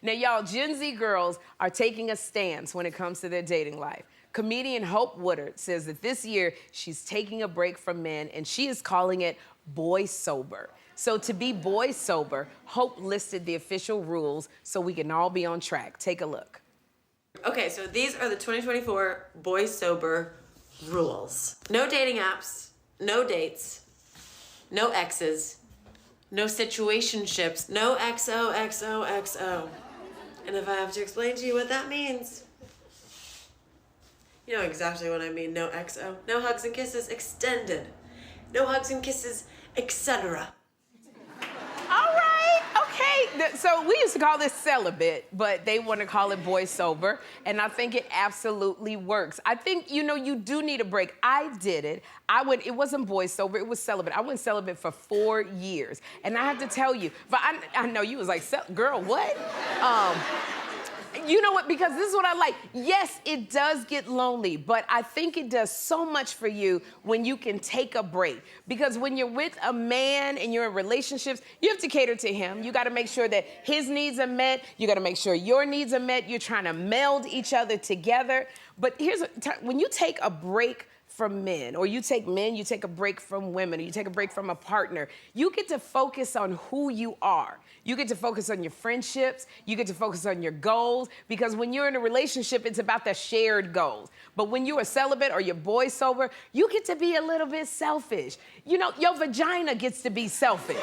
Now, y'all, Gen Z girls are taking a stance when it comes to their dating life. Comedian Hope Woodard says that this year she's taking a break from men and she is calling it boy sober. So to be boy sober, Hope listed the official rules so we can all be on track. Take a look. Okay, so these are the 2024 boy sober rules. No dating apps, no dates, no exes, no situationships, no XOXOXO. And if I have to explain to you what that means, you know exactly what I mean. No XO, no hugs and kisses extended, no hugs and kisses, etc. All right, okay. So we used to call this celibate, but they want to call it boy sober, and I think it absolutely works. I think, you know, you do need a break. I did it. It wasn't boy sober, it was celibate. I went celibate for 4 years, and I have to tell you, but I know you was like, girl, what? You know what, because this is what I like. Yes, it does get lonely, but I think it does so much for you when you can take a break. Because when you're with a man and you're in relationships, you have to cater to him. You gotta make sure that his needs are met. You gotta make sure your needs are met. You're trying to meld each other together. But when you take a break from men, or you take a break from women, or you take a break from a partner, you get to focus on who you are. You get to focus on your friendships, you get to focus on your goals, because when you're in a relationship, it's about the shared goals. But when you're a celibate or you're boy sober, you get to be a little bit selfish. You know, your vagina gets to be selfish.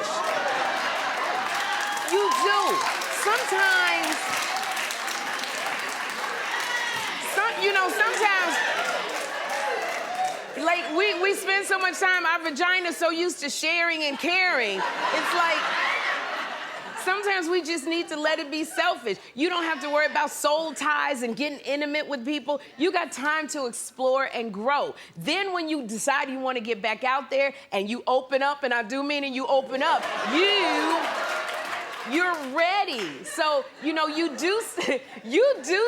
You do. Sometimes, like, we spend so much time, our vagina's so used to sharing and caring. It's like, sometimes we just need to let it be selfish. You don't have to worry about soul ties and getting intimate with people. You got time to explore and grow. Then when you decide you want to get back out there and you open up, and I do mean it, you open up, you're ready. So, you know, you do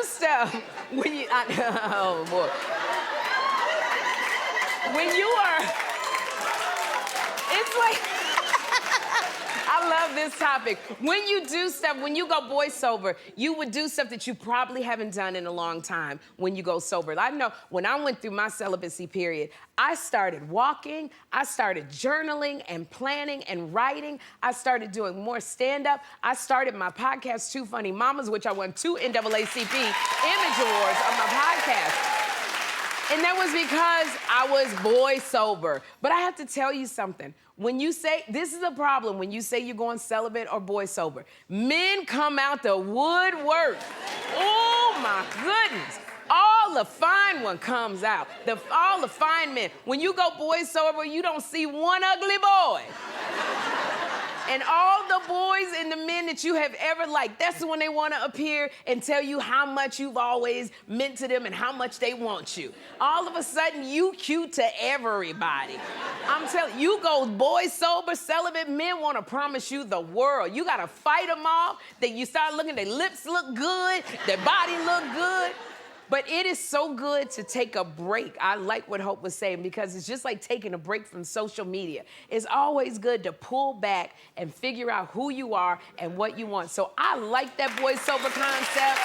stuff when you, oh boy. When you are, it's like, I love this topic. When you do stuff, when you go boy sober, you would do stuff that you probably haven't done in a long time when you go sober. I know when I went through my celibacy period, I started walking, I started journaling and planning and writing. I started doing more stand-up. I started my podcast, Two Funny Mamas, which I won 2 NAACP Image Awards on my podcast. And that was because I was boy sober. But I have to tell you something. When you say, this is a problem, when you say you're going celibate or boy sober, men come out the woodwork. Oh my goodness. All the fine one comes out. All the fine men. When you go boy sober, you don't see one ugly boy. And all the boys and the men that you have ever liked, that's when they want to appear and tell you how much you've always meant to them and how much they want you. All of a sudden, you cute to everybody. I'm telling you, you go boy sober, celibate, men want to promise you the world. You got to fight them off. You start looking, their lips look good, their body look good. But it is so good to take a break. I like what Hope was saying, because it's just like taking a break from social media. It's always good to pull back and figure out who you are and what you want. So I like that boy sober concept.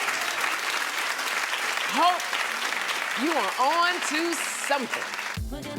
Hope you are on to something.